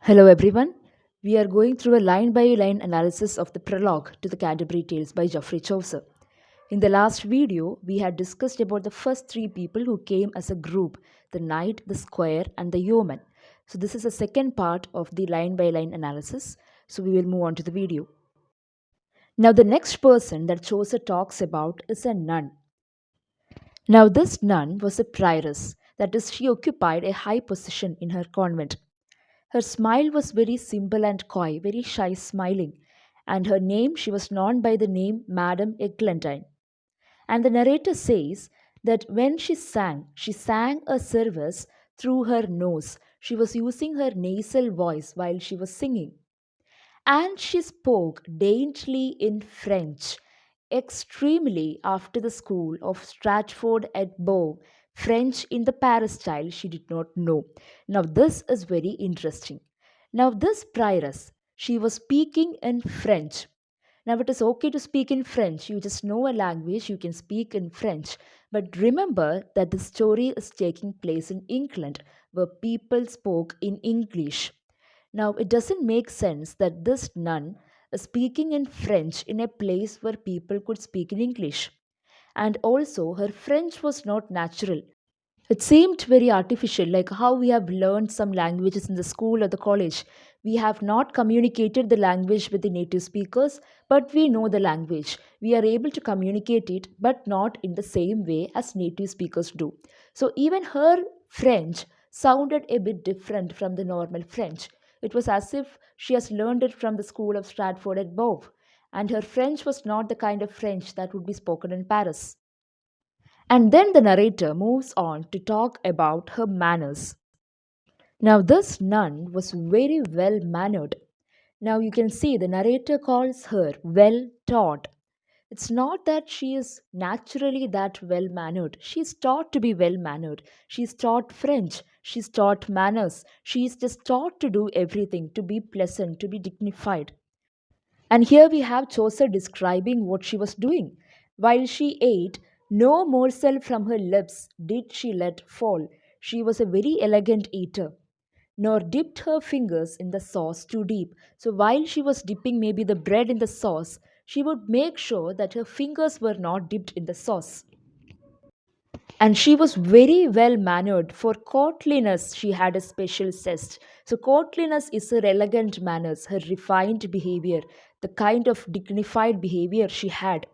Hello everyone. We are going through a line by line analysis of the prologue to the Canterbury Tales by Geoffrey Chaucer. In the last video, we had discussed about the first three people who came as a group: the knight, the squire, and the yeoman. So, this is the second part of the line by line analysis. So, we will move on to the video. Now, the next person that Chaucer talks about is a nun. Now, this nun was a prioress, that is, she occupied a high position in her convent. Her smile was very simple and coy, very shy smiling, and her name she was known by the name Madame Eglantine. And the narrator says that when she sang a service through her nose. She was using her nasal voice while she was singing. And she spoke daintily in French, extremely after the school of Stratford at Bow. French in the Paris style she did not know. Now, this is very interesting. Now, this prioress, she was speaking in French. Now, it is okay to speak in French. You just know a language, you can speak in French. But remember that the story is taking place in England, where people spoke in English. Now, it doesn't make sense that this nun is speaking in French in a place where people could speak in English. And also, her French was not natural. It seemed very artificial, like how we have learned some languages in the school or the college. We have not communicated the language with the native speakers, but we know the language. We are able to communicate it, but not in the same way as native speakers do. So, even her French sounded a bit different from the normal French. It was as if she has learned it from the school of Stratford at Bow, and her French was not the kind of French that would be spoken in Paris. And then the narrator moves on to talk about her manners. Now, this nun was very well mannered. Now, you can see the narrator calls her well taught. It's not that she is naturally that well mannered. She's taught to be well mannered. She's taught French. She's taught manners. She's just taught to do everything, to be pleasant, to be dignified. And here we have Chaucer describing what she was doing. While she ate, no morsel from her lips did she let fall. She was a very elegant eater, nor dipped her fingers in the sauce too deep. So while she was dipping maybe the bread in the sauce, she would make sure that her fingers were not dipped in the sauce. And she was very well mannered. For courtliness she had a special zest. So courtliness is her elegant manners, her refined behavior, the kind of dignified behavior she had.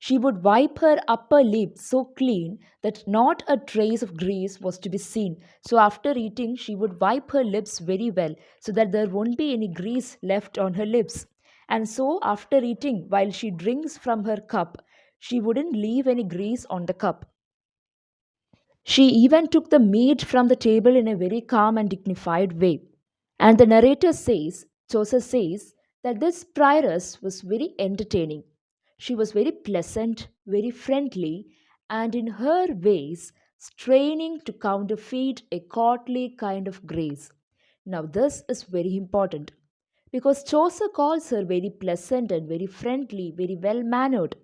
She would wipe her upper lip so clean that not a trace of grease was to be seen. So after eating she would wipe her lips very well so that there won't be any grease left on her lips. And so after eating, while she drinks from her cup, she wouldn't leave any grease on the cup. She even took the meat from the table in a very calm and dignified way. And the narrator says, Chaucer says, that this prioress was very entertaining. She was very pleasant, very friendly, and in her ways straining to counterfeit a courtly kind of grace. Now, this is very important because Chaucer calls her very pleasant and very friendly, very well mannered.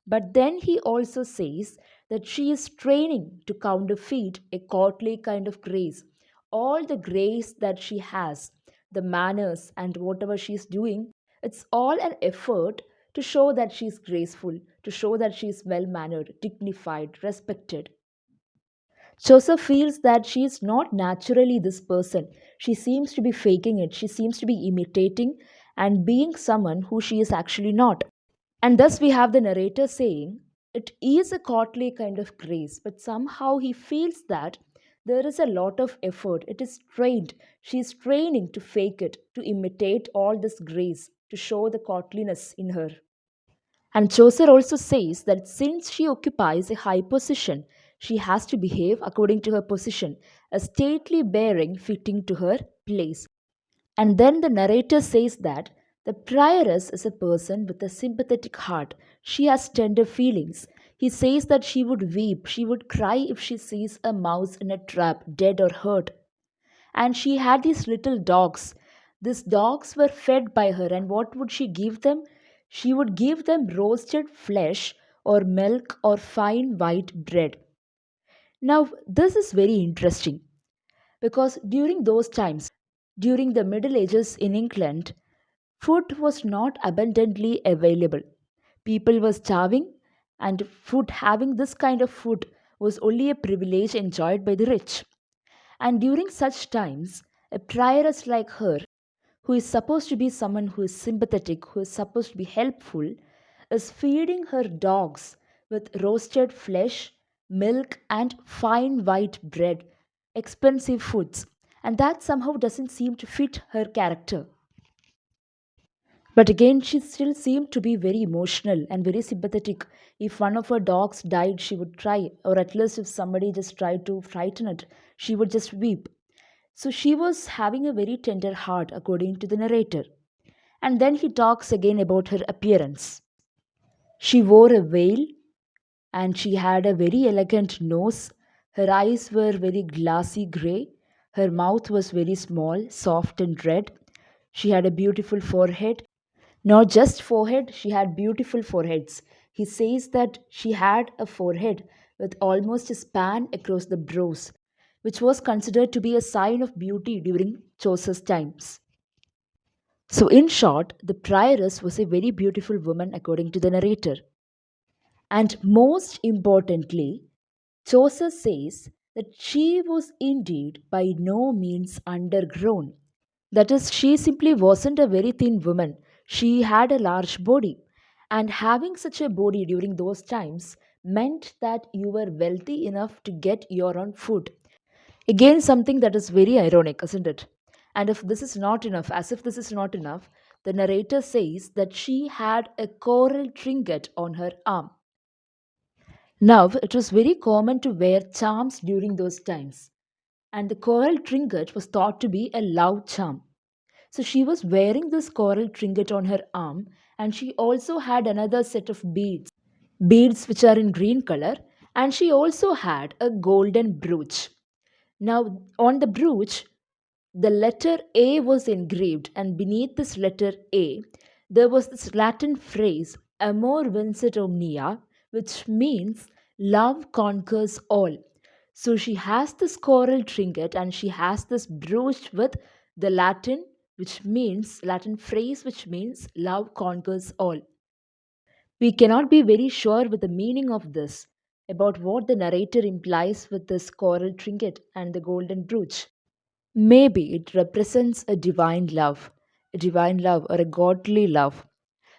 But then he also says that she is training to counterfeit a courtly kind of grace. All the grace that she has, the manners, and whatever she's doing, it's all an effort to show that she's graceful, to show that she's well mannered, dignified, respected. Chaucer feels that she is not naturally this person. She seems to be faking it, she seems to be imitating and being someone who she is actually not. And thus we have the narrator saying, it is a courtly kind of grace, but somehow he feels that there is a lot of effort. It is trained. She is training to fake it, to imitate all this grace, to show the courtliness in her. And Chaucer also says that since she occupies a high position, she has to behave according to her position, a stately bearing fitting to her place. And then the narrator says that the prioress is a person with a sympathetic heart. She has tender feelings. He says that she would weep, she would cry if she sees a mouse in a trap, dead or hurt. And she had these little dogs. These dogs were fed by her, and what would she give them? She would give them roasted flesh or milk or fine white bread. Now, this is very interesting because during those times, During the Middle Ages in England, food was not abundantly available. People were starving, and food having this kind of food was only a privilege enjoyed by the rich. And during such times, a prioress like her, who is supposed to be someone who is sympathetic, who is supposed to be helpful, is feeding her dogs with roasted flesh, milk, and fine white bread, expensive foods. And that somehow doesn't seem to fit her character. But again, she still seemed to be very emotional and very sympathetic. If one of her dogs died, she would cry, or at least if somebody just tried to frighten it, she would just weep. So she was having a very tender heart, according to the narrator. And then he talks again about her appearance. She wore a veil and she had a very elegant nose. Her eyes were very glassy grey. Her mouth was very small, soft, and red. She had a beautiful forehead. Not just forehead, she had beautiful foreheads. He says that she had a forehead with almost a span across the brows, which was considered to be a sign of beauty during Chaucer's times. So, in short, the prioress was a very beautiful woman according to the narrator. And most importantly, Chaucer says that she was indeed by no means undergrown. That is, she simply wasn't a very thin woman. She had a large body. And having such a body during those times meant that you were wealthy enough to get your own food. Again, something that is very ironic, isn't it? And if this is not enough, as if this is not enough, the narrator says that she had a coral trinket on her arm. Now, it was very common to wear charms during those times, and the coral trinket was thought to be a love charm. So she was wearing this coral trinket on her arm, and she also had another set of beads which are in green color, and she also had a golden brooch. Now, on the brooch, the letter A was engraved, and beneath this letter A, there was this Latin phrase, Amor vincit omnia, which means love conquers all. So she has this coral trinket and she has this brooch with the Latin phrase, which means love conquers all. We cannot be very sure with the meaning of this, about what the narrator implies with this coral trinket and the golden brooch. Maybe it represents a divine love or a godly love.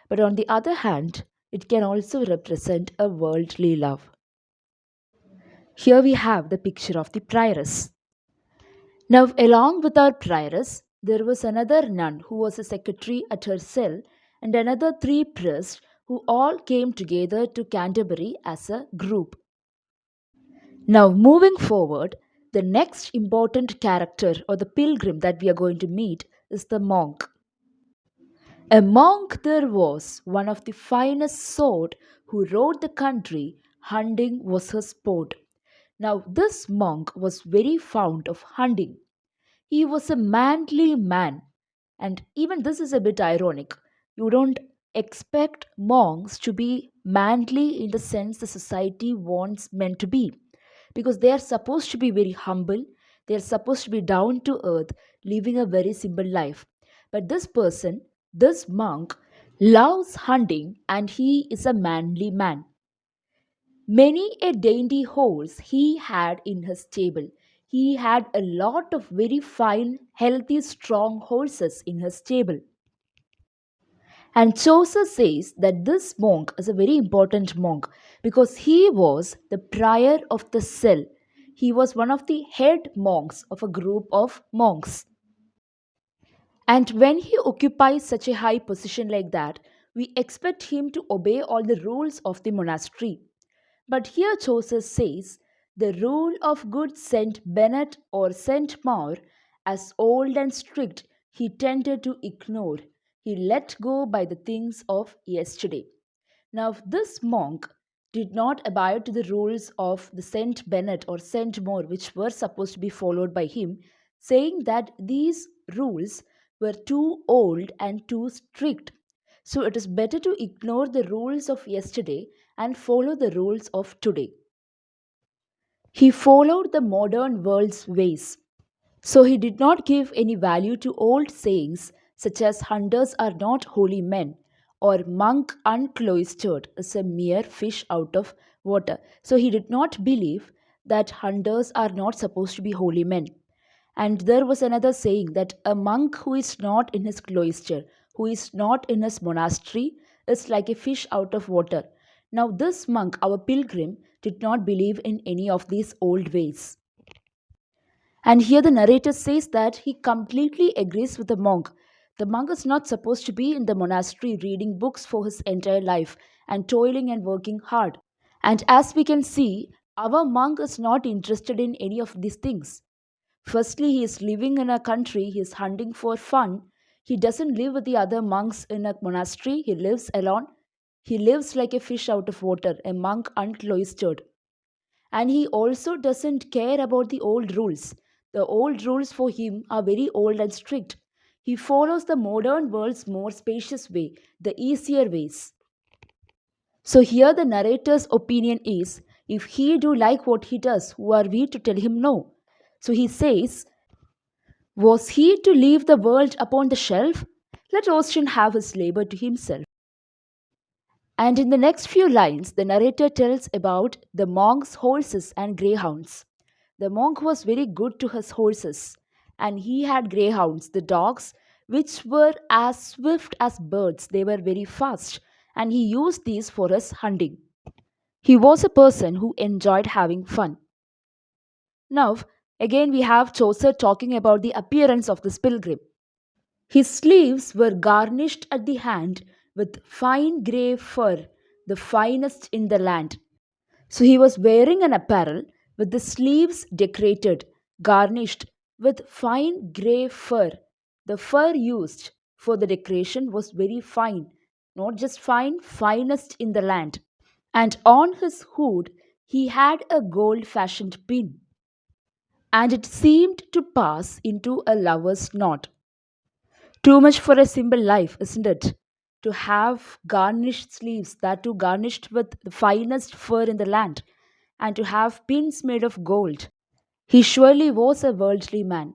But on the other hand, it can also represent a worldly love. Here we have the picture of the prioress. Now, along with our prioress, there was another nun who was a secretary at her cell, and another three priests who all came together to Canterbury as a group. Now, moving forward, the next important character or the pilgrim that we are going to meet is the monk. A monk there was, one of the finest sort, who rode the country, hunting was her sport. Now, this monk was very fond of hunting. He was a manly man, and even this is a bit ironic. You don't expect monks to be manly in the sense the society wants men to be, because they are supposed to be very humble, they are supposed to be down to earth, living a very simple life. But this person, this monk, loves hunting and he is a manly man. Many a dainty horse he had in his stable. He had a lot of very fine, healthy, strong horses in his stable. And Chaucer says that this monk is a very important monk because he was the prior of the cell. He was one of the head monks of a group of monks. And when he occupies such a high position like that, we expect him to obey all the rules of the monastery. But here Chaucer says, the rule of good Saint Bennet or Saint Maur, as old and strict, he tended to ignore. He let go by the things of yesterday. Now, this monk did not abide to the rules of the Saint Bennet or Saint Maur, which were supposed to be followed by him, saying that these rules were too old and too strict. So, it is better to ignore the rules of yesterday and follow the rules of today. He followed the modern world's ways. So he did not give any value to old sayings such as hunters are not holy men or monk uncloistered is a mere fish out of water. So he did not believe that hunters are not supposed to be holy men. And there was another saying that a monk who is not in his cloister, who is not in his monastery, is like a fish out of water. Now, this monk, our pilgrim, did not believe in any of these old ways. And here the narrator says that he completely agrees with the monk. The monk is not supposed to be in the monastery reading books for his entire life and toiling and working hard. And as we can see, our monk is not interested in any of these things. Firstly, he is living in a country, he is hunting for fun. He doesn't live with the other monks in a monastery, he lives alone. He lives like a fish out of water, a monk uncloistered. And he also doesn't care about the old rules. The old rules for him are very old and strict. He follows the modern world's more spacious way, the easier ways. So here the narrator's opinion is if he do like what he does, who are we to tell him no? So he says, was he to leave the world upon the shelf? Let Austin have his labor to himself. And in the next few lines, the narrator tells about the monk's horses and greyhounds. The monk was very good to his horses, and he had greyhounds, the dogs, which were as swift as birds. They were very fast, and he used these for his hunting. He was a person who enjoyed having fun. Now, again, we have Chaucer talking about the appearance of this pilgrim. His sleeves were garnished at the hand with fine grey fur, the finest in the land. So he was wearing an apparel with the sleeves decorated, garnished with fine grey fur. The fur used for the decoration was very fine, not just fine, finest in the land. And on his hood he had a gold fashioned pin, and it seemed to pass into a lover's knot. Too much for a simple life, isn't it? To have garnished sleeves, that too garnished with the finest fur in the land, and to have pins made of gold. He surely was a worldly man.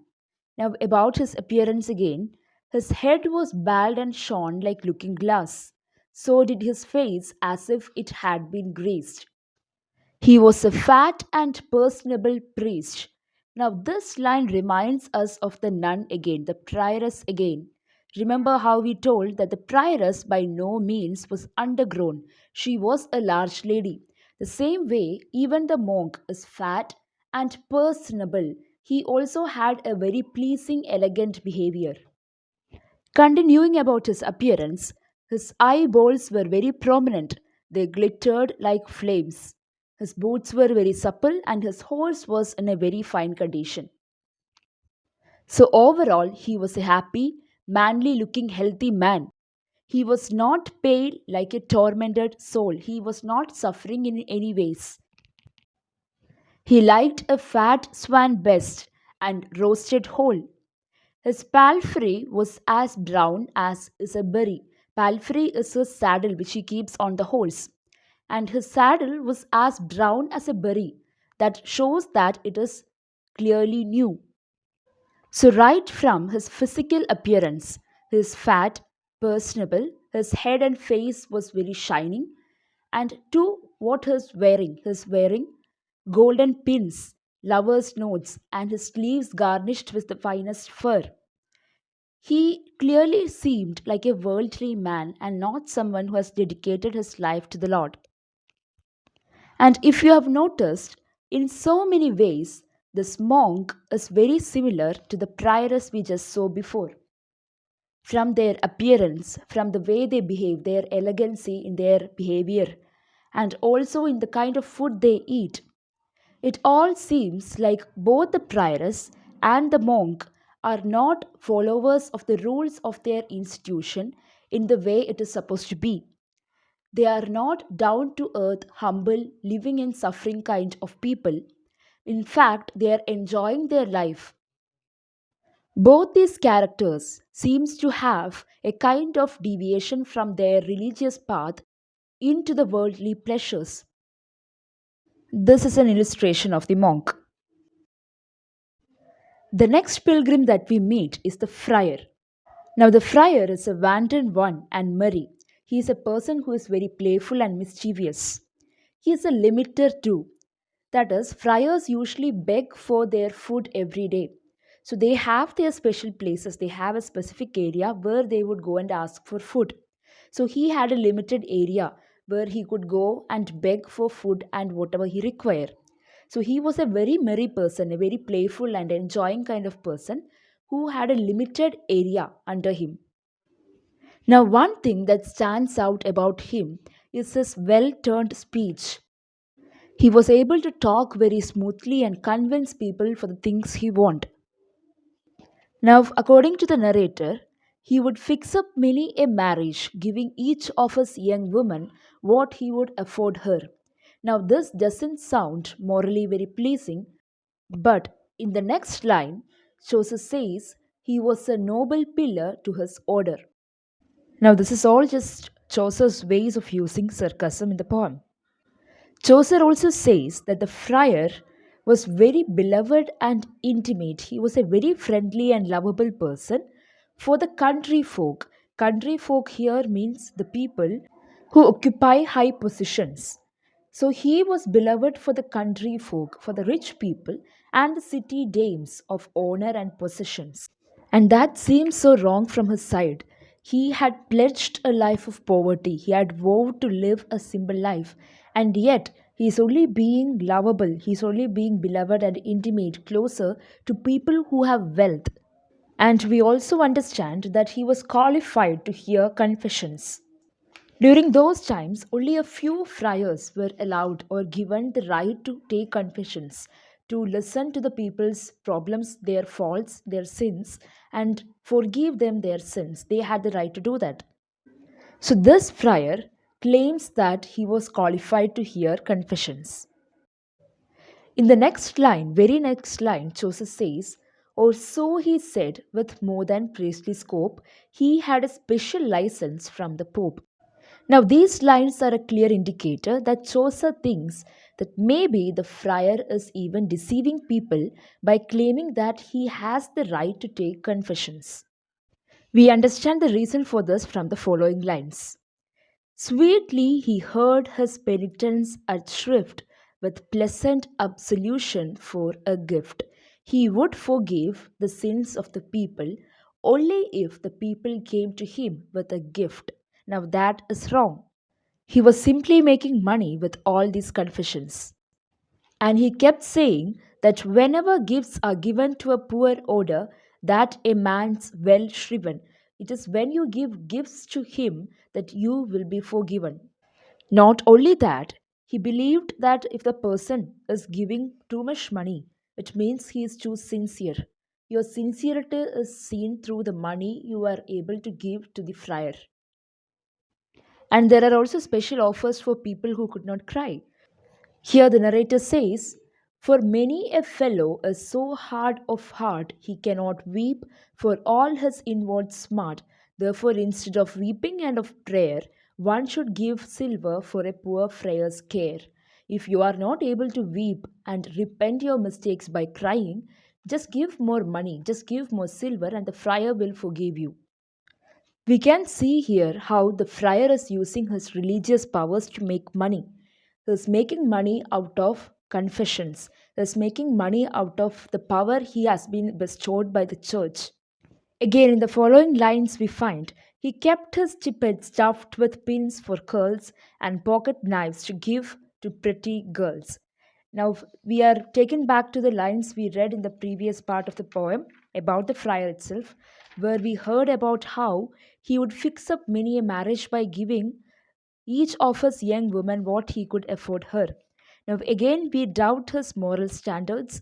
Now, about his appearance again, his head was bald and shone like looking glass. So did his face, as if it had been greased. He was a fat and personable priest. Now, this line reminds us of the nun again, the prioress again. Remember how we told that the prioress by no means was undergrown, she was a large lady. The same way, even the monk is fat and personable. He also had a very pleasing, elegant behavior. Continuing about his appearance, his eyeballs were very prominent. They glittered like flames. His boots were very supple and his horse was in a very fine condition. So, overall, he was a happy, manly looking, healthy man. He was not pale like a tormented soul. He was not suffering in any ways. He liked a fat swan best and roasted whole. His palfrey was as brown as is a berry. Palfrey is a saddle which he keeps on the horse. And his saddle was as brown as a berry. That shows that it is clearly new. So, right from his physical appearance, his fat, personable, his head and face was very shining, and to what he's wearing golden pins, lovers' notes, and his sleeves garnished with the finest fur. He clearly seemed like a worldly man and not someone who has dedicated his life to the Lord. And if you have noticed, in so many ways, this monk is very similar to the prioress we just saw before. From their appearance, from the way they behave, their elegancy in their behavior, and also in the kind of food they eat, it all seems like both the prioress and the monk are not followers of the rules of their institution in the way it is supposed to be. They are not down to earth, humble, living in suffering kind of people. In fact, they are enjoying their life. Both these characters seems to have a kind of deviation from their religious path into the worldly pleasures. This is an illustration of the monk. The next pilgrim that we meet is the friar. Now, the friar is a wanton one and merry. He is a person who is very playful and mischievous. He is a limiter too. That is, friars usually beg for their food every day. So they have their special places, they have a specific area where they would go and ask for food. So he had a limited area where he could go and beg for food and whatever he required. So he was a very merry person, a very playful and enjoying kind of person who had a limited area under him. Now, one thing that stands out about him is his well turned speech. He was able to talk very smoothly and convince people for the things he want. Now, according to the narrator, he would fix up many a marriage, giving each of his young women what he would afford her. Now, this doesn't sound morally very pleasing, but in the next line, Chaucer says he was a noble pillar to his order. Now, this is all just Chaucer's ways of using sarcasm in the poem. Chaucer also says that the friar was very beloved and intimate. He was a very friendly and lovable person for the country folk. Country folk here means the people who occupy high positions. So he was beloved for the country folk, for the rich people, and the city dames of honor and possessions. And that seems so wrong from his side. He had pledged a life of poverty, he had vowed to live a simple life, and yet he is only being lovable, he is only being beloved and intimate closer to people who have wealth. And we also understand that he was qualified to hear confessions. During those times, only a few friars were allowed or given the right to take confessions, to listen to the people's problems, their faults, their sins, and forgive them their sins. They had the right to do that. So, this friar claims that he was qualified to hear confessions. In the next line, very next line, Chaucer says, or so he said, with more than priestly scope, he had a special license from the Pope. Now, these lines are a clear indicator that Chaucer thinks that maybe the friar is even deceiving people by claiming that he has the right to take confessions. We understand the reason for this from the following lines. Sweetly he heard his penitence at shrift, with pleasant absolution for a gift. He would forgive the sins of the people only if the people came to him with a gift. Now that is wrong. He was simply making money with all these confessions. And he kept saying that whenever gifts are given to a poor order, that a man's well shriven. It is when you give gifts to him that you will be forgiven. Not only that, he believed that if the person is giving too much money, it means he is too sincere. Your sincerity is seen through the money you are able to give to the friar. And there are also special offers for people who could not cry. Here the narrator says, for many a fellow is so hard of heart he cannot weep for all his inward smart. Therefore, instead of weeping and of prayer, one should give silver for a poor friar's care. If you are not able to weep and repent your mistakes by crying, just give more money, just give more silver, and the friar will forgive you. We can see here how the friar is using his religious powers to make money. He is making money out of confessions. He is making money out of the power he has been bestowed by the church. Again, in the following lines, we find he kept his tippet stuffed with pins for curls and pocket knives to give to pretty girls. Now, we are taken back to the lines we read in the previous part of the poem about the friar itself, where we heard about how he would fix up many a marriage by giving each of his young women what he could afford her. Now, again, we doubt his moral standards,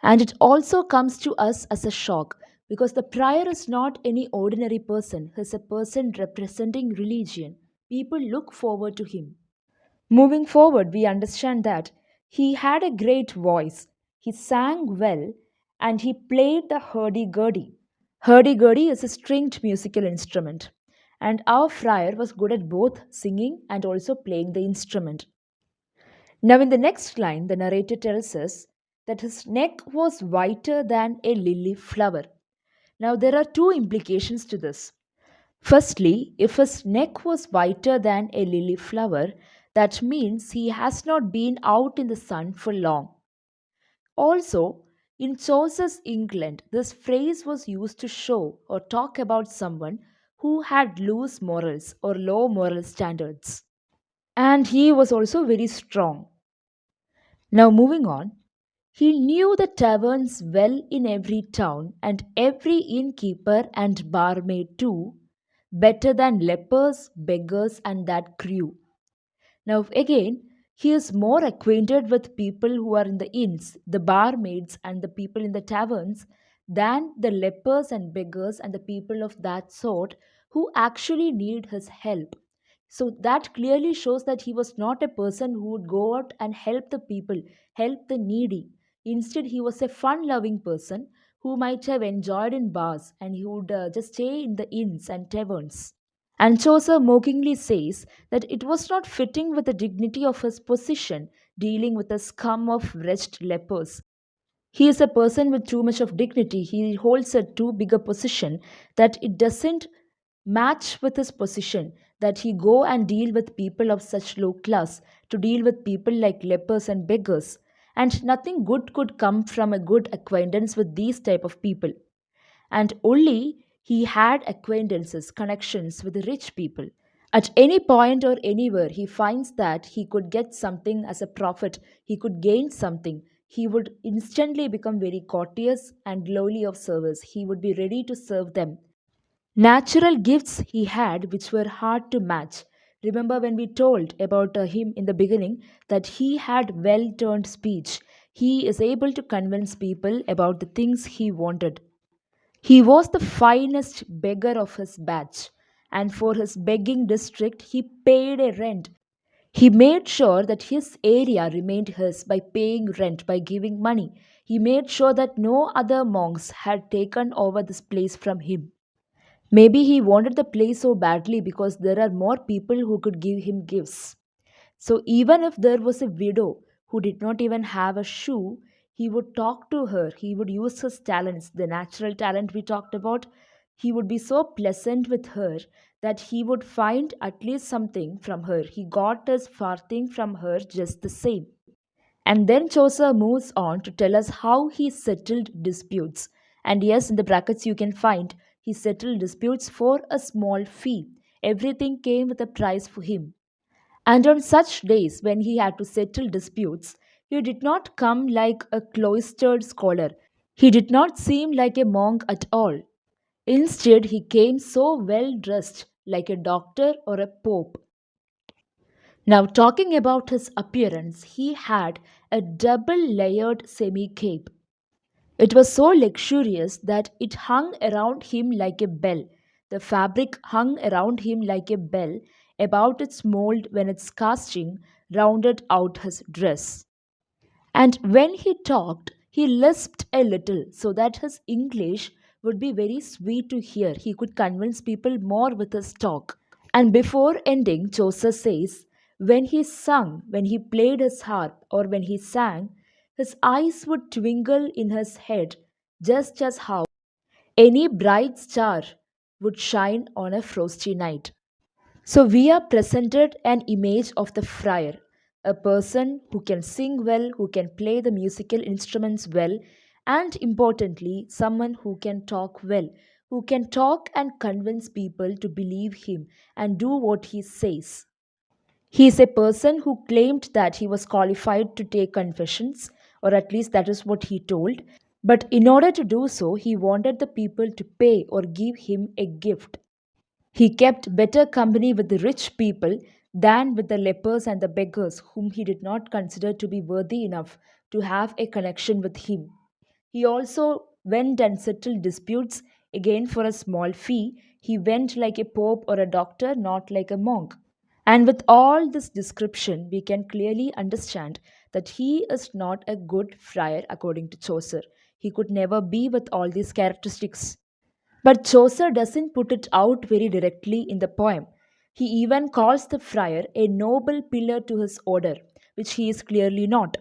and it also comes to us as a shock because the prior is not any ordinary person, he is a person representing religion. People look forward to him. Moving forward, we understand that he had a great voice, he sang well, and he played the hurdy-gurdy. Hurdy-gurdy is a stringed musical instrument, and our friar was good at both singing and also playing the instrument. Now, in the next line, the narrator tells us that his neck was whiter than a lily flower. Now, there are two implications to this. Firstly, if his neck was whiter than a lily flower, that means he has not been out in the sun for long. Also, in Chaucer's England, this phrase was used to show or talk about someone who had loose morals or low moral standards. And he was also very strong. Now, moving on, he knew the taverns well in every town and every innkeeper and barmaid too, better than lepers, beggars, and that crew. Now, again, he is more acquainted with people who are in the inns, the barmaids, and the people in the taverns than the lepers and beggars and the people of that sort who actually need his help. So, that clearly shows that he was not a person who would go out and help the people, help the needy. Instead, he was a fun loving person who might have enjoyed in bars and he would just stay in the inns and taverns. And Chaucer mockingly says that it was not fitting with the dignity of his position dealing with the scum of wretched lepers. He is a person with too much of dignity. He holds a too big a position that it doesn't match with his position. That he go and deal with people of such low class, to deal with people like lepers and beggars. And nothing good could come from a good acquaintance with these type of people. And only he had acquaintances, connections with the rich people. At any point or anywhere, he finds that he could get something as a profit, he could gain something. He would instantly become very courteous and lowly of service. He would be ready to serve them. Natural gifts he had which were hard to match. Remember when we told about him in the beginning that he had well turned speech. He is able to convince people about the things he wanted. He was the finest beggar of his batch, and for his begging district, he paid a rent. He made sure that his area remained his by paying rent, by giving money. He made sure that no other monks had taken over this place from him. Maybe he wanted the place so badly because there are more people who could give him gifts. So even if there was a widow who did not even have a shoe, he would talk to her. He would use his talents, the natural talent we talked about. He would be so pleasant with her that he would find at least something from her. He got his farthing from her just the same. And then Chaucer moves on to tell us how he settled disputes. And yes, in the brackets you can find he settled disputes for a small fee. Everything came with a price for him. And on such days when he had to settle disputes, he did not come like a cloistered scholar. He did not seem like a monk at all. Instead, he came so well dressed, like a doctor or a pope. Now, talking about his appearance, he had a double layered semi cape. It was so luxurious that it hung around him like a bell. The fabric hung around him like a bell about its mold when its casting rounded out his dress. And when he talked, he lisped a little so that his English would be very sweet to hear. He could convince people more with his talk. And before ending, Chaucer says, when he sung, when he played his harp, or when he sang, his eyes would twinkle in his head, just as how any bright star would shine on a frosty night. So, we are presented an image of the friar, a person who can sing well, who can play the musical instruments well, and importantly, someone who can talk well, who can talk and convince people to believe him and do what he says. He is a person who claimed that he was qualified to take confessions, or at least that is what he told. But in order to do so, he wanted the people to pay or give him a gift. He kept better company with the rich people than with the lepers and the beggars, whom he did not consider to be worthy enough to have a connection with him. He also went and settled disputes again for a small fee. He went like a pope or a doctor, not like a monk. And with all this description, we can clearly understand that he is not a good friar according to Chaucer. He could never be with all these characteristics. But Chaucer doesn't put it out very directly in the poem. He even calls the friar a noble pillar to his order, which he is clearly not.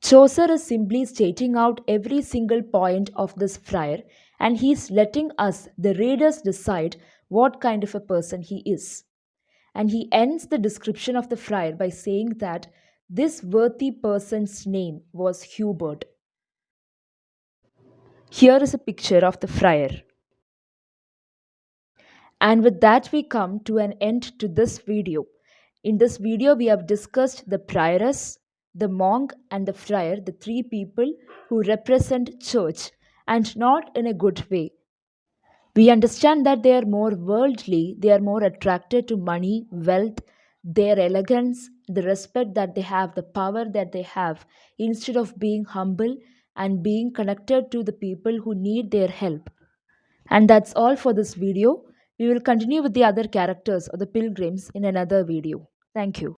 Chaucer is simply stating out every single point of this friar, and he's letting us, the readers, decide what kind of a person he is. And he ends the description of the friar by saying that this worthy person's name was Hubert. Here is a picture of the friar. And with that, we come to an end to this video. In this video, we have discussed the prioress, the monk, and the friar, the three people who represent church, and not in a good way. We understand that they are more worldly, they are more attracted to money, wealth, their elegance, the respect that they have, the power that they have, instead of being humble and being connected to the people who need their help. And that's all for this video. We will continue with the other characters or the pilgrims in another video. Thank you.